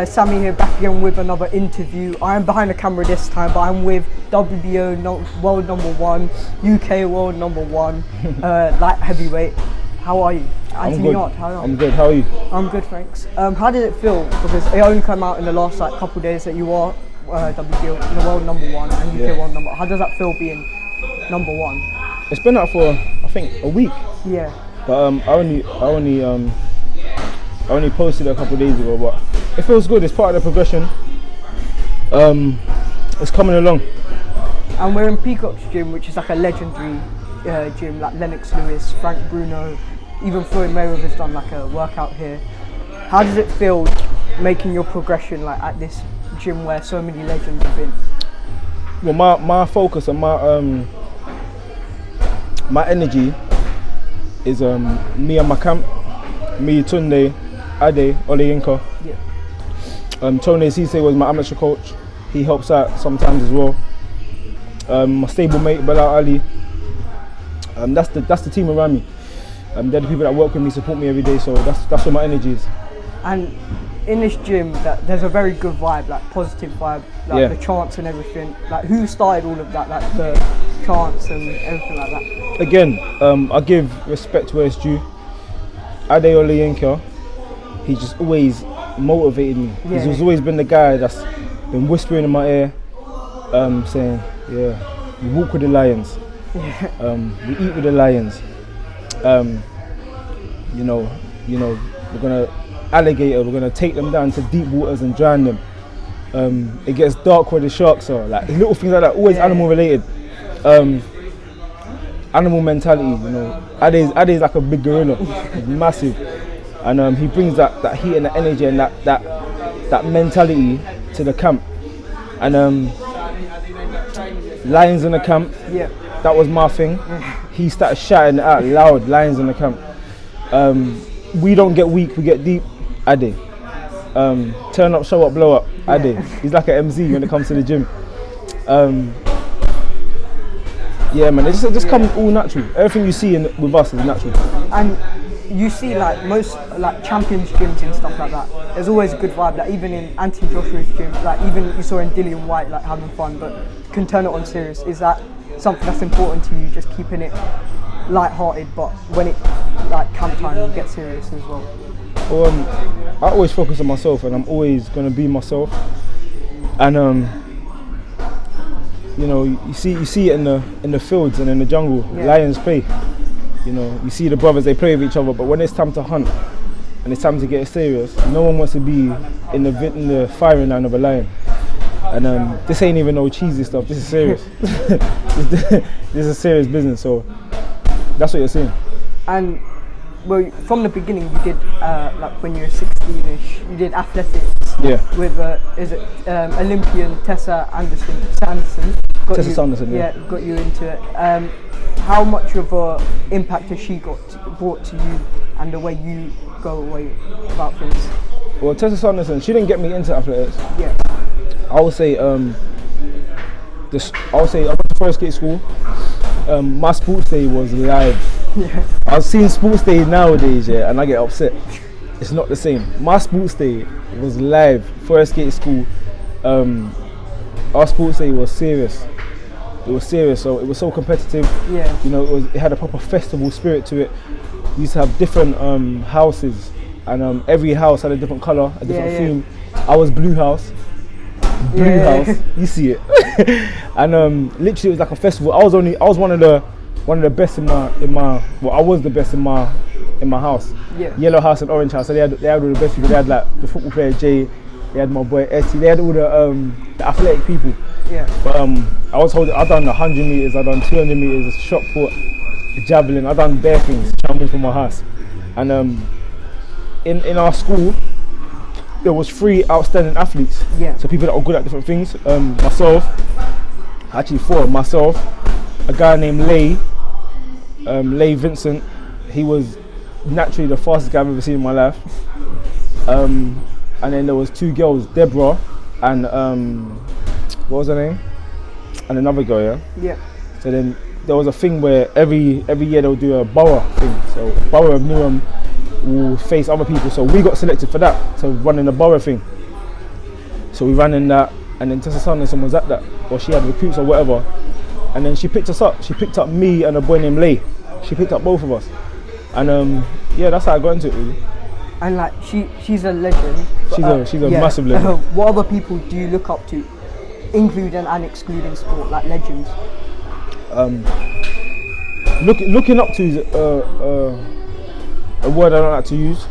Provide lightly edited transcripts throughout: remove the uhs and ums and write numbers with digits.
Sammy here, back again with another interview. I am behind the camera this time, but I'm with WBO world number one, UK world number one, light heavyweight. How are you? Anthony Yarde, how are you? I'm good, how are you? I'm good, thanks. How did it feel? Because it only came out in the last couple of days that you are WBO the world number one and UK world number. How does that feel being number one? It's been out for, I think, a week. Yeah. But I only posted it a couple of days ago, but it feels good. It's part of the progression. It's coming along. And we're in Peacock's gym, which is like a legendary gym, like Lennox Lewis, Frank Bruno, even Floyd Mayweather's done like a workout here. How does it feel making your progression like at this gym where so many legends have been? Well, my focus and my energy is me and my camp, me, Tunde, Ade, Oleyinka. Yeah. Tony Cisse was my amateur coach. He helps out sometimes as well. My stable mate, Bella Ali. That's the team around me. They're the people that work with me, support me every day. So that's where my energy is. And in this gym, there's a very good vibe, like positive vibe, like the chants and everything. Like who started all of that, like the chants and everything like that? Again, I give respect where it's due. Ade Oleyinka, he just always motivated me. He's always been the guy that's been whispering in my ear, saying, "Yeah, we walk with the lions. We eat with the lions. We're gonna alligator. We're gonna take them down to deep waters and drown them. It gets dark where the sharks are. Like little things like that. Always animal related. Animal mentality. You know, Ade's like a big gorilla. He's massive, and he brings that heat and that energy and that mentality to the camp. And lions in the camp. Yeah. That was my thing. He started shouting out loud, lions in the camp. We don't get weak, we get deep. Ade. Turn up, show up, blow up. Ade. He's like an MC when it comes to the gym. Yeah, man, it just comes all natural. Everything you see with us is natural. And you see like most like champions gyms and stuff like that, there's always a good vibe. Like even in Anthony Joshua's gym, like even you saw in Dillian White like having fun, but can turn it on serious. Is that something that's important to you, just keeping it light-hearted, but when it like camp time you get serious as well? Well, I always focus on myself, and I'm always gonna be myself. And you see it in the fields and in the jungle. Lions play. You know, you see the brothers, they play with each other, but when it's time to hunt and it's time to get serious, no one wants to be in the firing line of a lion. And this ain't even no cheesy stuff. This is serious. This is serious business. So that's what you're saying. And well, from the beginning, you did like when you were 16ish, you did athletics. Yeah. With Olympian Tessa Anderson. Tessa Sanderson. Yeah, got you into it. How much of an impact has she brought to you and the way you go away about things? Well, Tessa Sanderson, she didn't get me into athletics. Yeah. I would say I went to first skate school. My sports day was live. Yeah. I've seen sports day nowadays, and I get upset. It's not the same. My sports day was live. First skate school. Our sports day was serious. It was serious, so it was so competitive. Yeah. You know, it had a proper festival spirit to it. We used to have different houses, and every house had a different colour, a different theme. I was Blue House. Blue House, you see it. And literally it was like a festival. I was one of the best in my well, I was the best in my house. Yeah. Yellow house and orange house. So they had all the best people. They had like the football player Jay, they had my boy Etty, they had all the athletic people. Yeah. But I've done 100 meters, I've done 200 meters, shot put, javelin, I've done bare things, jumping from my house. And in our school there was 3 outstanding athletes. Yeah. So people that are good at different things. Myself, 4. A guy named Lay Vincent. He was naturally the fastest guy I've ever seen in my life. And then there was 2 girls, Deborah and what was her name? And another girl, yeah. Yeah. So then there was a thing where every year they'll do a borough thing. So Borough of Newham will face other people. So we got selected for that to run in the borough thing. So we ran in that, and then Tessa Sanderson was at that, or she had recruits or whatever, and then she picked us up. She picked up me and a boy named Lay. She picked up both of us, and yeah, that's how I got into it really. And like she's a legend. She's a massive legend. What other people do you look up to, including and excluding sport, like legends? Looking up to is a word I don't like to use.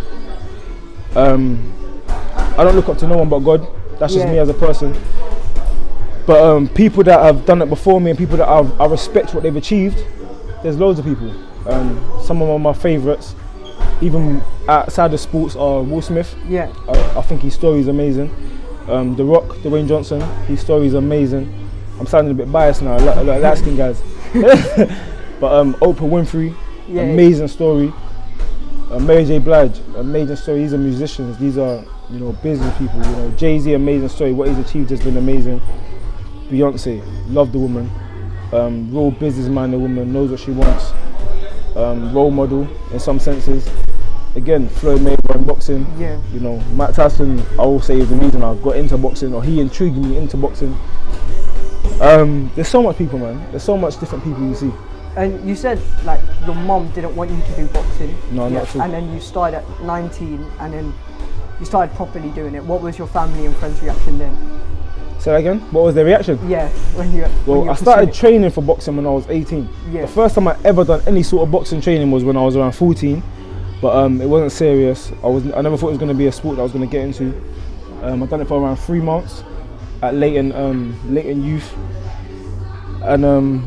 I don't look up to no one but God. That's just me as a person. But people that have done it before me and people that I respect what they've achieved, there's loads of people. Some of my favourites, even outside of sports, are Will Smith. Yeah. I think his story is amazing. The Rock, Dwayne Johnson, his story is amazing. I'm sounding a bit biased now, like light skin guys. But Oprah Winfrey, amazing story. Mary J. Blige, amazing story. These are musicians. These are, you know, business people. You know, Jay-Z, amazing story. What he's achieved has been amazing. Beyonce, love the woman. Real businessman, the woman knows what she wants. Role model in some senses. Again, Floyd Mayweather in boxing. Yeah. You know, Mike Tyson, I will say, is the reason I got into boxing, or he intrigued me into boxing. There's so much people, man. There's so much different people you see. And you said like your mum didn't want you to do boxing. No, not at all. And then you started at 19, and then you started properly doing it. What was your family and friends' reaction then? Say that again? What was their reaction? Yeah, when you. Well, I started training for boxing when I was 18. Yeah. The first time I ever done any sort of boxing training was when I was around 14, but it wasn't serious. I never thought it was going to be a sport that I was going to get into. I've done it for around 3 months at Leighton Youth. And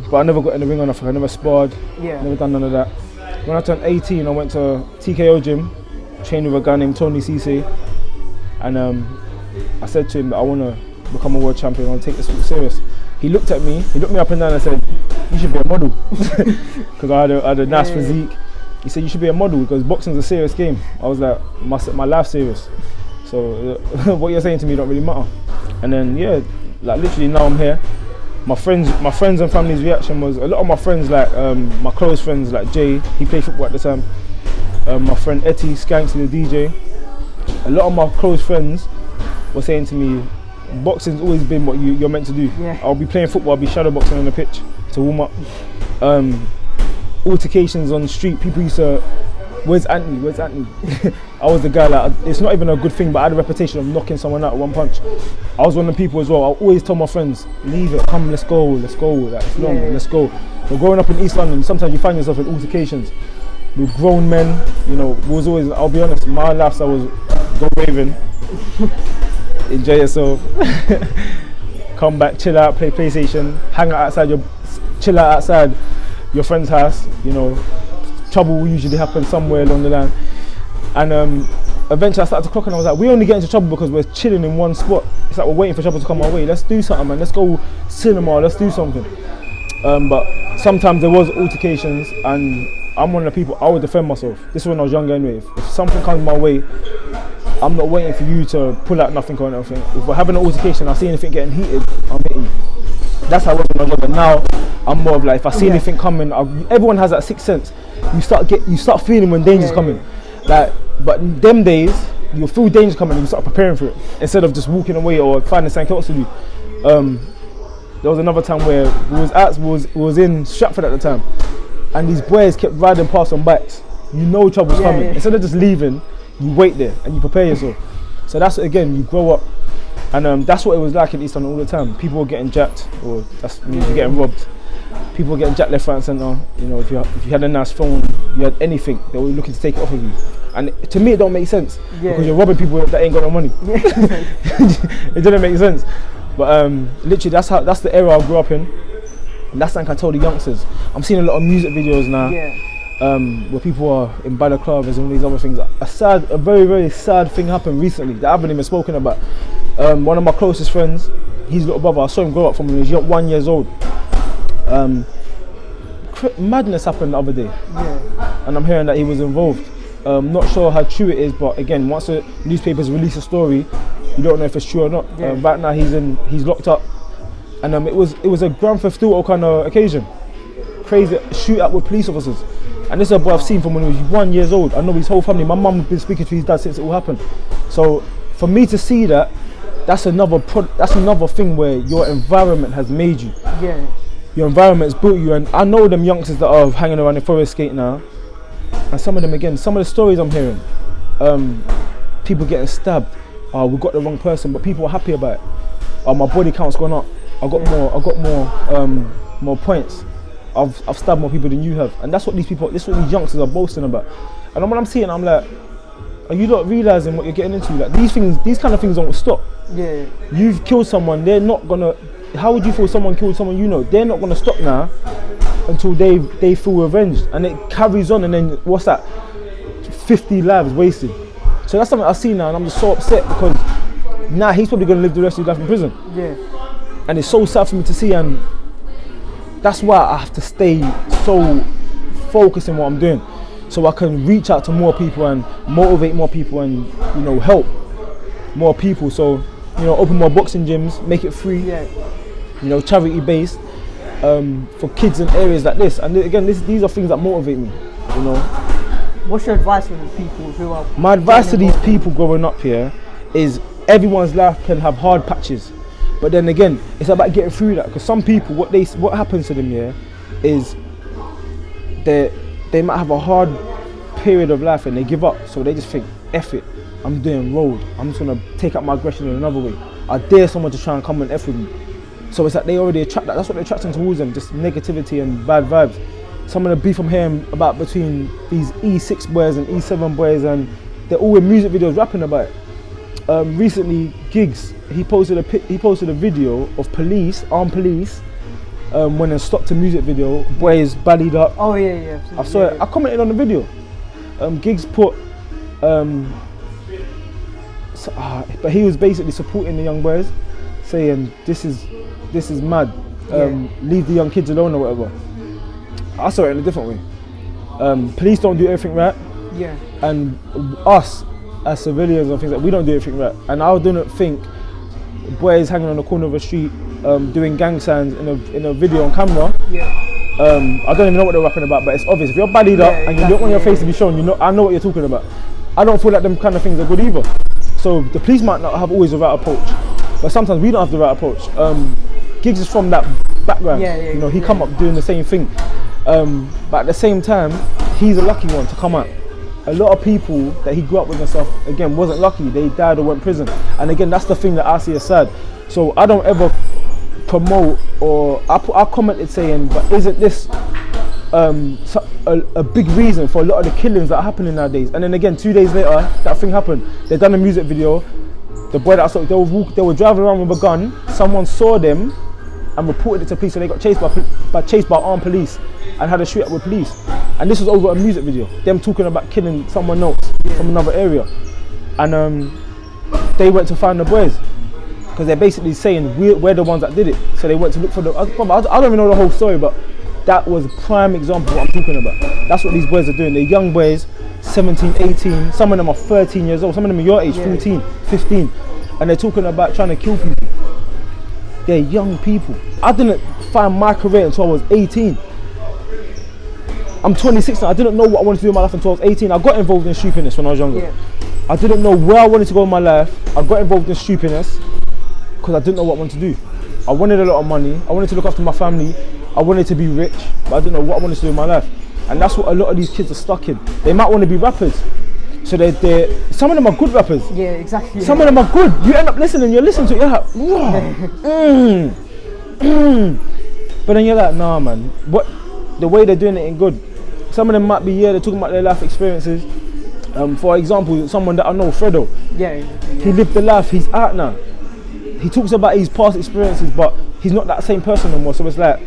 but I never got in the ring or nothing. I never sparred. Yeah. Never done none of that. When I turned 18, I went to TKO gym, trained with a guy named Tony Cisse, and I said to him that I want to become a world champion. I want to take this sport serious. He looked at me. He looked me up and down and said, "You should be a model," because I had a nice physique. He said, "You should be a model because boxing's a serious game." I was like, "My life's serious." So what you're saying to me don't really matter. And then yeah, like literally now I'm here. My friends and family's reaction was, a lot of my friends, like my close friends, like Jay, he played football at the time. My friend Etty, Skanksy the DJ. A lot of my close friends were saying to me, boxing's always been what you're meant to do. Yeah. I'll be playing football, I'll be shadow boxing on the pitch to warm up. Altercations on the street, people used to, where's Anthony? I was the guy, like, it's not even a good thing, but I had a reputation of knocking someone out with one punch. I was one of the people as well. I always tell my friends, leave it, come, let's go, like, it's long, let's go. But growing up in East London, sometimes you find yourself in altercations with grown men. You know, was always, I'll be honest, my lifestyle was go raving, enjoy yourself, come back, chill out, play PlayStation, chill out outside your friend's house. You know, trouble will usually happen somewhere along the line. And eventually I started to clock and I was like, we only get into trouble because we're chilling in one spot. It's like we're waiting for trouble to come our way. Let's do something, man. Let's go cinema, let's do something. But sometimes there was altercations, and I'm one of the people, I would defend myself. This is when I was younger anyway. If something comes my way, I'm not waiting for you to pull out nothing or anything. If we're having an altercation, I see anything getting heated, I'll hit you. That's how I was when I was younger. Now I'm more of like, if I see anything coming, everyone has that sixth sense. You start feeling when danger's coming. Like, but in them days, you'll feel danger coming and you start preparing for it instead of just walking away or finding something else to do. There was another time where we was in Stratford at the time, and these boys kept riding past on bikes. You know trouble's coming. Yeah. Instead of just leaving, you wait there and you prepare yourself. So that's, again, you grow up, and that's what it was like in East London all the time. People were getting jacked, or that means you're getting robbed. People were getting jacked left, right and centre. You know, if you had a nice phone, you had anything, they were looking to take it off of you. And to me, it don't make sense because you're robbing people that ain't got no money. It didn't make sense. But literally, that's the era I grew up in, and that's something I told the youngsters. I'm seeing a lot of music videos now, where people are in balaclavas and all these other things. A very, very sad thing happened recently that I haven't even spoken about. One of my closest friends, his little brother, I saw him grow up from when he was 1 year old. Madness happened the other day, and I'm hearing that he was involved. Not sure how true it is, but again, once the newspapers release a story, you don't know if it's true or not. Right now he's locked up, and it was a grand theft auto kind of occasion, crazy shootout with police officers. And this is a boy I've seen from when he was 1 year old. I know his whole family. My mum has been speaking to his dad since it all happened. So for me to see that, that's another thing where your environment has made you. Yeah. Your environment has built you, and I know them youngsters that are hanging around the forest skate now, and some of the stories I'm hearing, people getting stabbed. We got the wrong person, but people are happy about it. My body count's gone up. I got more points. I've stabbed more people than you have, and that's what these youngsters are boasting about. And when I'm seeing, I'm like, are you not realizing what you're getting into? Like these kind of things don't stop. Yeah. You've killed someone. They're not gonna. How would you feel someone killed someone you know? They're not gonna stop now until they feel revenged, and it carries on. And then what's that? 50 lives wasted. So that's something I see now, and I'm just so upset because now he's probably gonna live the rest of his life in prison. Yeah. And it's so sad for me to see, and that's why I have to stay so focused in what I'm doing, so I can reach out to more people and motivate more people and help more people. So open more boxing gyms, make it free. Yeah. Charity based for kids in areas like this. And again, these are things that motivate me. What's your advice for the people who are? My advice to these people growing up here is everyone's life can have hard patches, but then again, it's about getting through that. Because some people, what happens to them here is they might have a hard period of life and they give up. So they just think, F it, I'm doing road. I'm just gonna take up my aggression in another way. I dare someone to try and come and F with me. So it's like they already attract that. That's what they're attracting towards them, just negativity and bad vibes. Some of the beef I'm hearing about between these E6 boys and E7 boys, and they're all in music videos rapping about it. Recently, Giggs, he posted a video of armed police, when they stopped a music video, boys ballied up. Oh yeah. I saw it. I commented on the video. Giggs put, but he was basically supporting the young boys, saying this is mad. Leave the young kids alone or whatever. I saw it in a different way. Police don't do everything right. Yeah. And us as civilians and things like, we don't do everything right. And I don't think boys hanging on the corner of a street doing gang signs in a video on camera. Yeah. I don't even know what they're rapping about, but it's obvious. If you're ballied up and you don't want your face to be shown, I know what you're talking about. I don't feel like them kind of things are good either. So the police might not have always the right approach, but sometimes we don't have the right approach. Giggs is from that background. He come up doing the same thing. But at the same time, he's a lucky one to come out. A lot of people that he grew up with and stuff, again, wasn't lucky. They died or went to prison. And again, that's the thing that I see as sad. So I don't ever promote, or I commented saying, but isn't this a big reason for a lot of the killings that are happening nowadays? And then again, 2 days later, that thing happened. They done a music video. The boy that I saw, they were driving around with a gun. Someone saw them and reported it to police, so they got chased by armed police and had a shoot up with police. And this was over a music video, them talking about killing someone else from another area. And they went to find the boys, because they're basically saying we're the ones that did it. So they went to look for I don't even know the whole story, but that was a prime example of what I'm talking about. That's what these boys are doing. They're young boys, 17, 18, some of them are 13 years old, some of them are your age, 14, 15, and they're talking about trying to kill people. They're young people. I didn't find my career until I was 18. I'm 26 now. I didn't know what I wanted to do in my life until I was 18. I got involved in stupidness when I was younger. Yeah. I didn't know where I wanted to go in my life. I got involved in stupidness because I didn't know what I wanted to do. I wanted a lot of money. I wanted to look after my family. I wanted to be rich, but I didn't know what I wanted to do in my life. And that's what a lot of these kids are stuck in. They might want to be rappers. So some of them are good rappers. Yeah, exactly. Some of them are good. You end up listening, you're listening to it, you're like, wow. But then you're like, nah man, the way they're doing it ain't good. Some of them might be, they're talking about their life experiences. For example, someone that I know, Fredo. He lived the life, he's out now. He talks about his past experiences, but he's not that same person anymore. So it's like,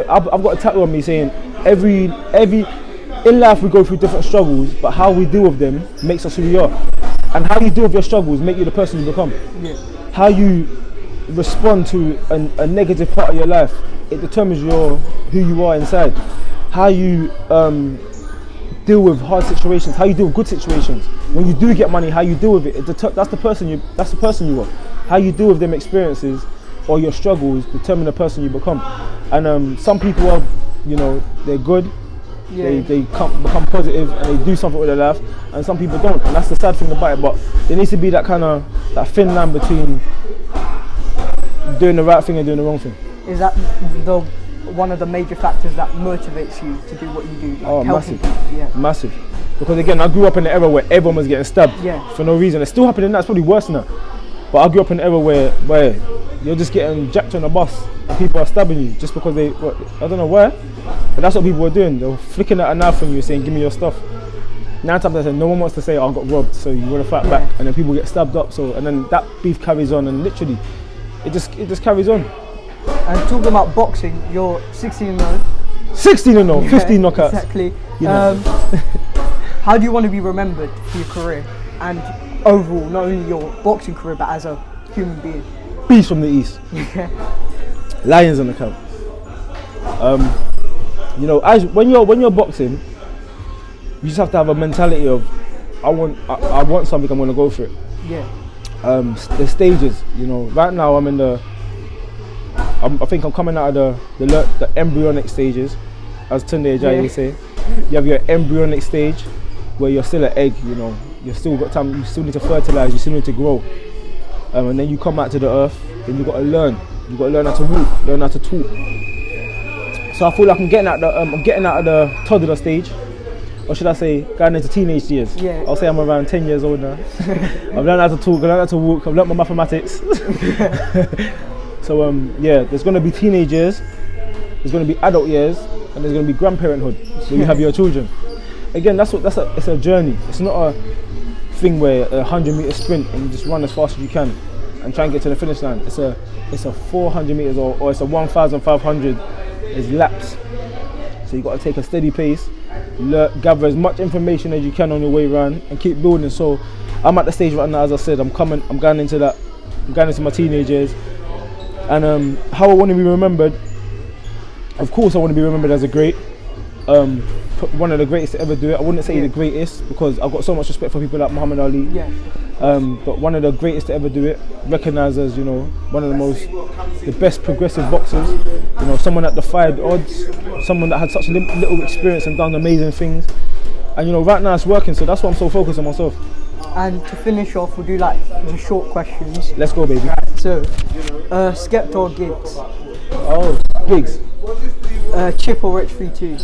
I've got a tattoo on me saying, in life we go through different struggles, but how we deal with them makes us who we are. And how you deal with your struggles make you the person you become. Yeah. How you respond to a negative part of your life, it determines who you are inside. How you deal with hard situations, how you deal with good situations. When you do get money, how you deal with it, that's the person you are. How you deal with them experiences or your struggles determine the person you become. And some people are, they're good. They become positive and they do something with their life, and some people don't, and that's the sad thing about it. But there needs to be that thin line between doing the right thing and doing the wrong thing. Is that one of the major factors that motivates you to do what you do? Like Massive. Yeah. Massive. Because again, I grew up in an era where everyone was getting stabbed for no reason. It's still happening now, it's probably worse now. But I grew up in an era where you're just getting jacked on a bus and people are stabbing you just because I don't know where, but that's what people were doing. They were flicking at a knife on you saying, give me your stuff. 9 times out of 10, no one wants to say, I got robbed, so you want to fight back, and then people get stabbed up, and then that beef carries on, and literally, it just carries on. And talking about boxing, you're 16-0. 16-0, 15 knockouts. Exactly. You know. How do you want to be remembered for your career and overall, not only your boxing career, but as a human being? Beast from the East. Lions on the count. When you're boxing, you just have to have a mentality of, I want something, I'm gonna go for it. Yeah. The stages, right now I think I'm coming out of the embryonic stages, as Tunde Ajayi would say. You have your embryonic stage where you're still an egg, you still got time, you still need to fertilize, you still need to grow. And then you come out to the earth, then you got to learn. You got to learn how to walk, learn how to talk. So I feel like I'm getting out of the toddler stage, or should I say, going into teenage years. Yeah. I'll say I'm around 10 years old now. I've learned how to talk, I've learned how to walk, I've learned my mathematics. So there's going to be teenage years, there's going to be adult years, and there's going to be grandparenthood. So you have your children. Again, it's a journey. It's not a thing where a 100-meter sprint and you just run as fast as you can and try and get to the finish line. It's a 400 meters or it's a 1,500 is laps. So you got to take a steady pace, gather as much information as you can on your way around, and keep building. So I'm at the stage right now, as I said, I'm going into my teenage years, and how I want to be remembered. Of course, I want to be remembered as a great. One of the greatest to ever do it. I wouldn't say the greatest because I've got so much respect for people like Muhammad Ali. Yeah. But one of the greatest to ever do it, recognised as one of the best progressive boxers. Someone that defied odds, someone that had such little experience and done amazing things. And right now it's working, so that's why I'm so focused on myself. And to finish off, we'll do like the short questions. Let's go, baby. Right, so, Skepta or Gigs? Oh, Gigs. Chip or Rich 3-2?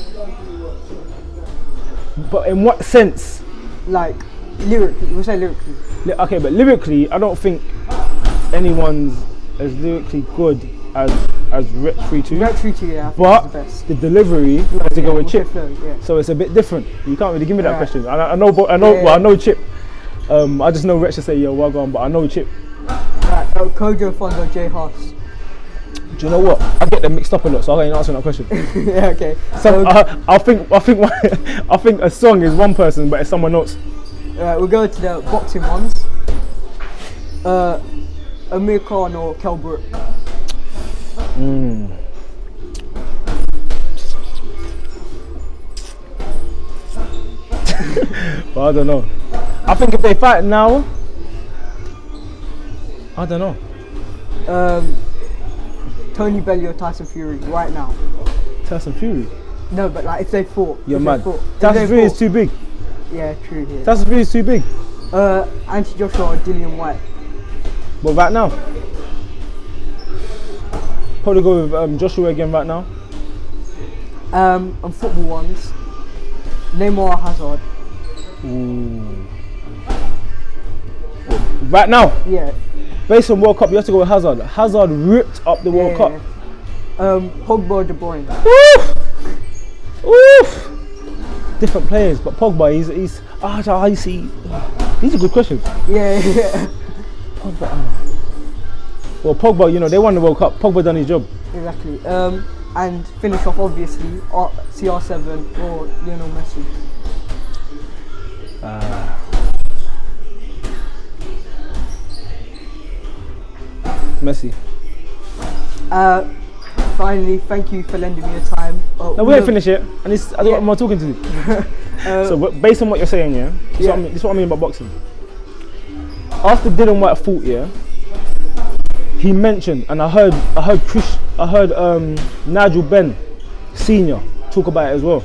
But in what sense? Like, lyrically, we'll say lyrically. Okay, but lyrically, I don't think anyone's as lyrically good as Rich 3-2. Rich 3-2, yeah, I think but the best. The delivery has to go with Chip. Flow, yeah. So it's a bit different. You can't really give me that question. I know Chip. I just know Rich to say, yo, well gone, but I know Chip. Right, Kojo Fund or Jay Haas? Do you know what? I get them mixed up a lot, so I ain't answering that question. Yeah, okay. So I think a song is one person, but it's someone else. We'll go to the boxing ones. Amir Khan or Kell Brook? But I don't know. I think if they fight now, I don't know. Tony Bellew or Tyson Fury right now? Tyson Fury? No, but like if they fought. You're mad. Tyson Fury is too big. Yeah, true. Yeah. Tyson Fury is too big. Anthony Joshua or Dillian White? But right now? Probably go with Joshua again right now. On football ones, Neymar or Hazard? Ooh. Right now? Yeah. Based on World Cup, you have to go with Hazard. Hazard ripped up the World Cup. Pogba or De Bruyne? Oof! Different players, but Pogba, he's I see. These are good questions. Yeah. Pogba. Well, Pogba, they won the World Cup. Pogba done his job. Exactly. And finish off, obviously, CR7 or Lionel Messi. Messi. Finally, thank you for lending me your time. No, we ain't finished yet. And I got more talking to do. So, based on what you're saying, this is what I mean about boxing. After Dillian White fought, he mentioned, and I heard Nigel Benn Senior talk about it as well.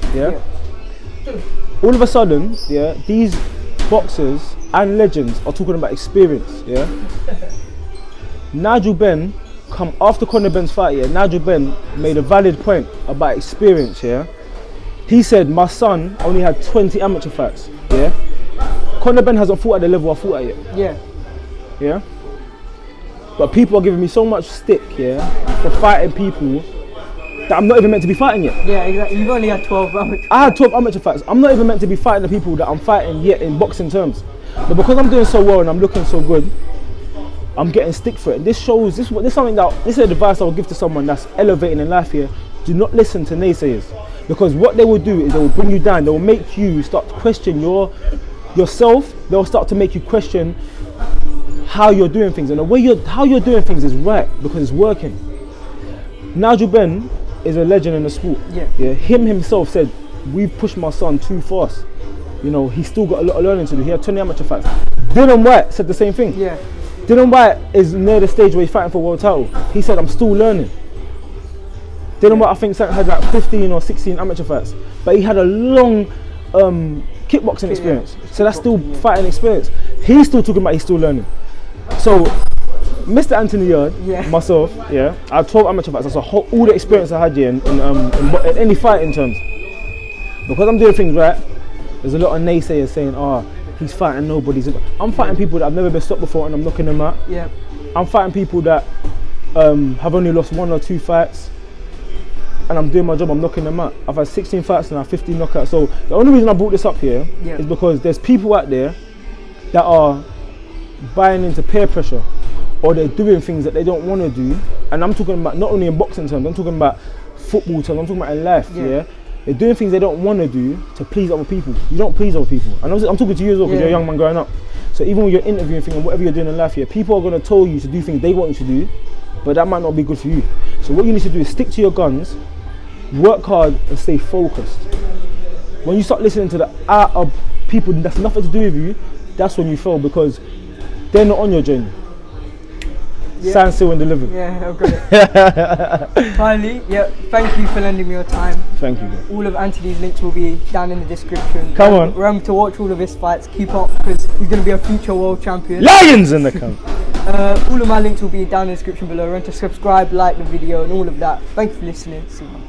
all of a sudden, yeah, these boxers and legends are talking about experience, yeah. Nigel Benn, come after Conor Benn's fight, yeah, Nigel Benn made a valid point about experience, yeah. He said, my son only had 20 amateur fights, yeah. Conor Benn hasn't fought at the level I fought at yet. Yeah. Yeah. But people are giving me so much stick, yeah, for fighting people that I'm not even meant to be fighting yet. Yeah, exactly. You've only had 12 amateur. I had 12 amateur fights. I'm not even meant to be fighting the people that I'm fighting yet in boxing terms. But because I'm doing so well and I'm looking so good, I'm getting stick for it. This shows, this is something that, this is advice I would give to someone that's elevating in life here. Do not listen to naysayers. Because what they will do is they will bring you down. They will make you start to question yourself. They'll start to make you question how you're doing things. And the way how you're doing things is right because it's working. Nigel Benn is a legend in the sport. Yeah. Him himself said, we've pushed my son too fast. You know, he's still got a lot of learning to do. He had 20 amateur fights. Dylan White said the same thing. Yeah. Dylan White is near the stage where he's fighting for a world title. He said, I'm still learning. Dylan White, I think, had like 15 or 16 amateur fights. But he had a long kickboxing experience. So that's still fighting experience. He's still talking about he's still learning. So, Mr. Anthony Yarde, myself, I had 12 amateur fights. That's all the experience I had here in any fighting terms. Because I'm doing things right, there's a lot of naysayers saying, he's fighting nobody. I'm fighting people that have never been stopped before and I'm knocking them out. Yeah. I'm fighting people that have only lost 1 or 2 fights and I'm doing my job, I'm knocking them out. I've had 16 fights and I have 15 knockouts. So the only reason I brought this up here is because there's people out there that are buying into peer pressure or they're doing things that they don't want to do. And I'm talking about not only in boxing terms, I'm talking about football terms, I'm talking about in life, They're doing things they don't want to do to please other people. You don't please other people. And I'm talking to you as well because you're a young man growing up. So even when you're interviewing things and whatever you're doing in life here, people are going to tell you to do things they want you to do, but that might not be good for you. So what you need to do is stick to your guns, work hard and stay focused. When you start listening to the art of people that's nothing to do with you, that's when you fail because they're not on your journey. Signed, sealed and delivered. Yeah, I've got it. Finally, thank you for lending me your time. Thank you. All of Anthony's links will be down in the description. Come on. Remember to watch all of his fights. Keep up because he's going to be a future world champion. Lions in the camp. All of my links will be down in the description below. Remember to subscribe, like the video and all of that. Thank you for listening. See you.